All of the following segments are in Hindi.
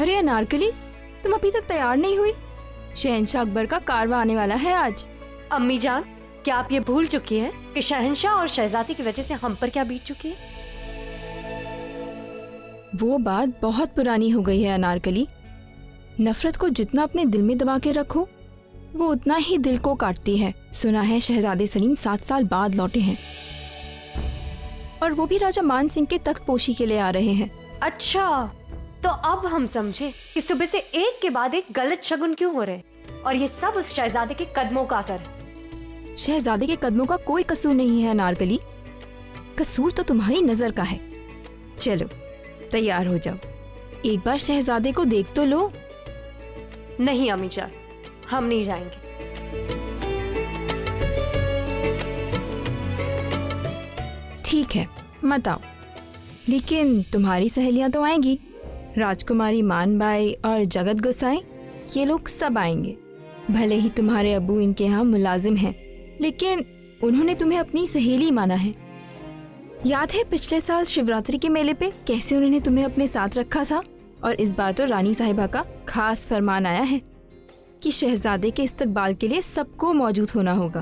अरे अनारकली, तुम अभी तक तैयार नहीं हुई? शहंशाह अकबर का कारवां आने वाला है आज। अम्मी जान, क्या आप ये भूल चुकी हैं कि शहंशाह और शहजादी की वजह से हम पर क्या बीत चुकी है? वो बात बहुत पुरानी हो गई है अनारकली। नफरत को जितना अपने दिल में दबा के रखो, वो उतना ही दिल को काटती है। सुना है शहजादे सलीम 7 साल बाद लौटे हैं, और वो भी राजा मान सिंह के तख्त पोशी के लिए आ रहे हैं। अच्छा, तो अब हम समझे कि सुबह से एक के बाद एक गलत शगुन क्यों हो रहे हैं, और ये सब उस शहजादे के कदमों का असर है। शहजादे के कदमों का कोई कसूर नहीं है अनारकली, कसूर तो तुम्हारी नजर का है। चलो तैयार हो जाओ, एक बार शहजादे को देख तो लो। नहीं अम्मी जान, हम नहीं जाएंगे। ठीक है, मत आओ, लेकिन तुम्हारी सहेलियां तो आएंगी। राजकुमारी मानबाई और जगत गोसाई, ये लोग सब आएंगे। भले ही तुम्हारे अब्बू इनके यहाँ मुलाजिम हैं, लेकिन उन्होंने तुम्हें अपनी सहेली माना है। याद है पिछले साल शिवरात्रि के मेले पे कैसे उन्होंने तुम्हें अपने साथ रखा था? और इस बार तो रानी साहिबा का खास फरमान आया है कि शहजादे के इस्तकबाल के लिए सबको मौजूद होना होगा।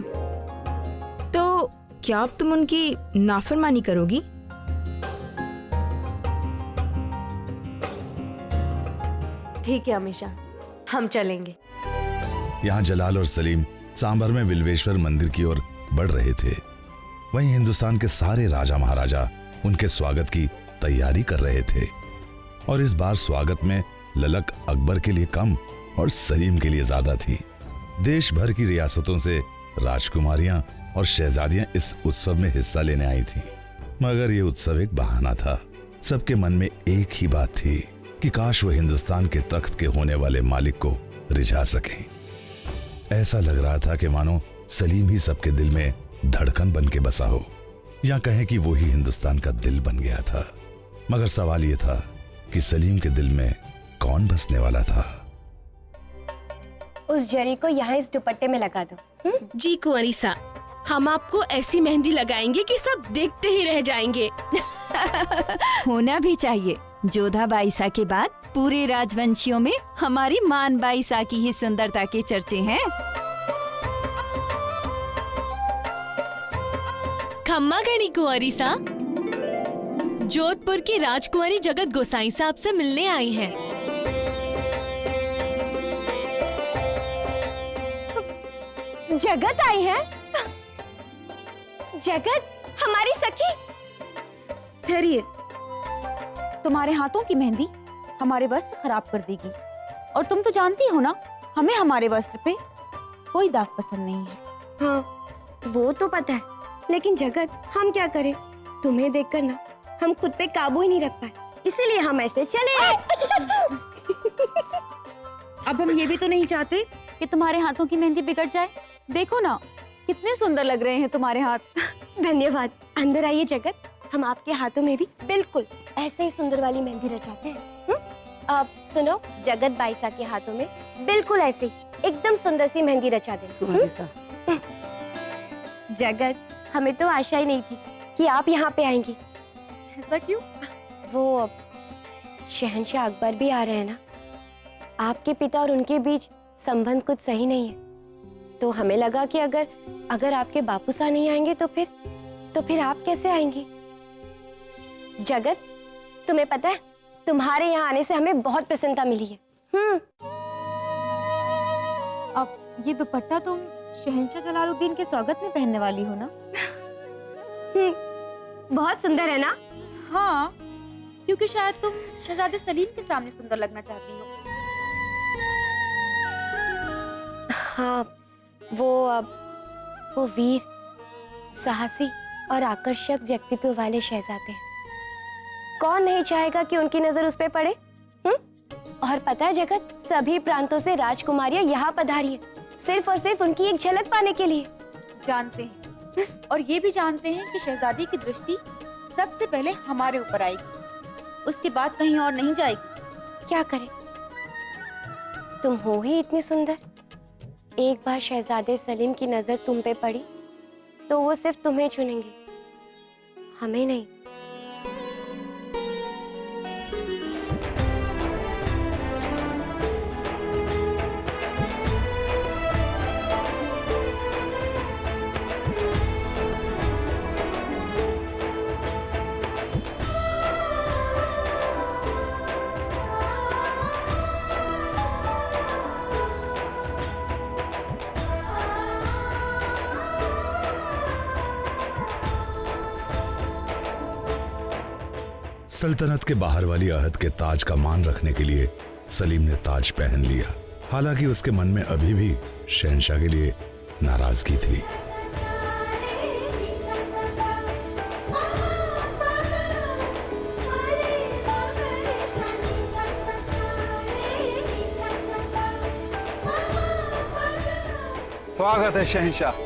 तो क्या अब तुम उनकी नाफरमानी करोगी? ठीक है अम्मी जान, हम चलेंगे। यहाँ जलाल और सलीम सांबर में विल्वेश्वर मंदिर की ओर बढ़ रहे थे। वहीं हिंदुस्तान के सारे राजा महाराजा उनके स्वागत की तैयारी कर रहे थे, और इस बार स्वागत में ललक अकबर के लिए कम और सलीम के लिए ज्यादा थी। देश भर की रियासतों से राजकुमारियां और शहजादियां इस उत्सव में हिस्सा लेने आई थीं। मगर ये उत्सव एक बहाना था। सबके मन में एक ही बात थी कि काश वो हिंदुस्तान के तख्त के होने वाले मालिक को रिझा सकें। ऐसा लग रहा था कि मानो सलीम ही सबके दिल में धड़कन बन के बसा हो, या कहें कि वो ही हिंदुस्तान का दिल बन गया था। मगर सवाल ये था कि सलीम के दिल में कौन बसने वाला था। उस जरी को यहाँ इस दुपट्टे में लगा दो। जी कुंवरी सा, हम आपको ऐसी मेहंदी लगाएंगे कि सब देखते ही रह जाएंगे। होना भी चाहिए। जोधा बाईसा के बाद पूरे राजवंशियों में हमारी मान बाईसा की ही सुंदरता के चर्चे हैं। खम्मा गणी कुंवरी सा, जोधपुर की राजकुमारी जगत गोसाई साहब से मिलने आई हैं। जगत आई है? जगत हमारी सखी? ठहरिए, तुम्हारे हाथों की मेहंदी हमारे वस्त्र खराब कर देगी, और तुम तो जानती हो ना, हमें हमारे वस्त्र पे कोई दाग पसंद नहीं है। हाँ, वो तो पता है, लेकिन जगत हम क्या करें? तुम्हें देखकर ना हम खुद पे काबू ही नहीं रख पाए, इसीलिए हम ऐसे चले आए। अब हम ये भी तो नहीं चाहते कि तुम्हारे हाथों की मेहंदी बिगड़ जाए। देखो ना, कितने सुंदर लग रहे हैं तुम्हारे हाथ। धन्यवाद। अंदर आइए जगत, हम आपके हाथों में भी बिल्कुल ऐसे ही सुंदर वाली मेहंदी रचाते हैं। अब सुनो, जगत बाईसा के हाथों में बिल्कुल ऐसे ही एकदम सुंदर सी मेहंदी रचा दें। जगत, हमें तो आशा ही नहीं थी कि आप यहाँ पे आएंगी। ऐसा क्यों? वो शहंशाह अकबर भी आ रहे हैं ना, आपके पिता और उनके बीच संबंध कुछ सही नहीं है, तो हमें लगा कि अगर आपके बापू साहब नहीं आएंगे तो फिर आप कैसे आएंगी? जगत, तुम्हें पता है, तुम्हारे यहाँ आने से हमें बहुत प्रसन्नता मिली है। अब ये दुपट्टा तुम शहंशाह जलालुद्दीन के स्वागत में पहनने वाली हो ना? बहुत सुंदर है ना? हाँ, क्योंकि शायद तुम शहजादे सलीम के सामने सुंदर लगना चाहती हो। हाँ, वो वीर, साहसी और आकर्षक व्यक्तित्व वाले शहजादे हैं। कौन नहीं चाहेगा कि उनकी नजर उस पे पड़े? और पता है जगत, सभी प्रांतों से राजकुमारियां यहाँ पधारी है, सिर्फ और सिर्फ उनकी एक झलक पाने के लिए। जानते हैं, और ये भी जानते हैं कि शहजादी की दृष्टि सबसे पहले हमारे ऊपर आएगी, उसके बाद कहीं और नहीं जाएगी। क्या करें, तुम हो ही इतनी सुंदर। एक बार शहजादे सलीम की नजर तुम पे पड़ी तो वो सिर्फ तुम्हें चुनेंगे, हमें नहीं। सल्तनत के बाहर वाली अहद के ताज का मान रखने के लिए सलीम ने ताज पहन लिया। हालांकि उसके मन में अभी भी शहंशाह के लिए नाराजगी थी। स्वागत है शहंशाह।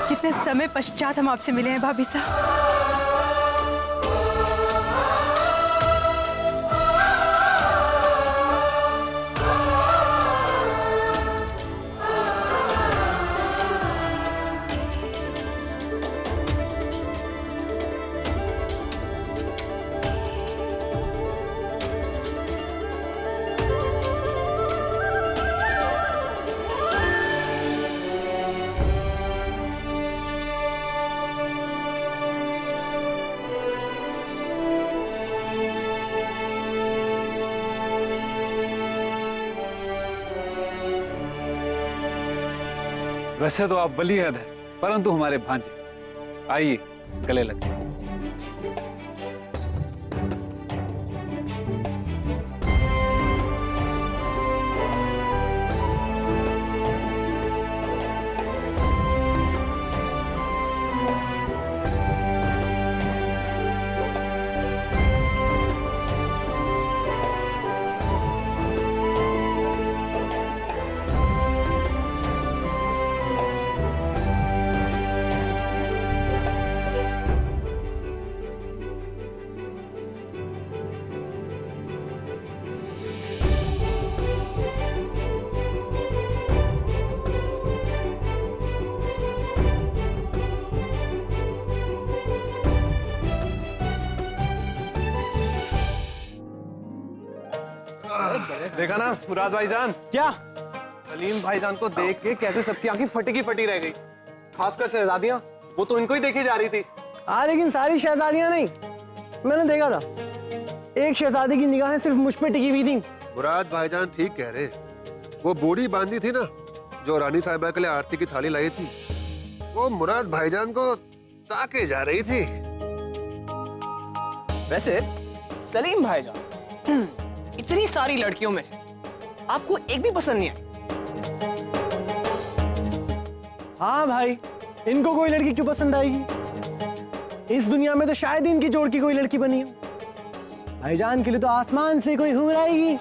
कितने समय पश्चात हम आपसे मिले हैं भाभी साहब। वैसे तो आप वली अहद हैं, परंतु हमारे भांजे। आइए गले लगे। देखा ना मुराद भाईजान, क्या? सलीम भाईजान को देख के कैसे सबकी आंखें फटी की फटी रह गई। खासकर शहजादियां, वो तो इनको ही देखी जा रही थी। लेकिन सारी शहजादियां नहीं, मैंने देखा था एक शहजादी की निगाहें सिर्फ मुझ पे टिकी हुई थी। मुराद भाईजान ठीक कह रहे। वो बूढ़ी बांदी थी ना जो रानी साहिबा के लिए आरती की थाली लाई थी, वो मुराद भाईजान को ताके जा रही थी। वैसे सलीम भाईजान, इतनी सारी लड़कियों में से आपको एक भी पसंद नहीं आई? हाँ भाई, इनको कोई लड़की क्यों पसंद आएगी? इस दुनिया में तो शायद इनकी जोड़ की कोई लड़की बनी हो। भाईजान के लिए तो आसमान से कोई हूर आएगी।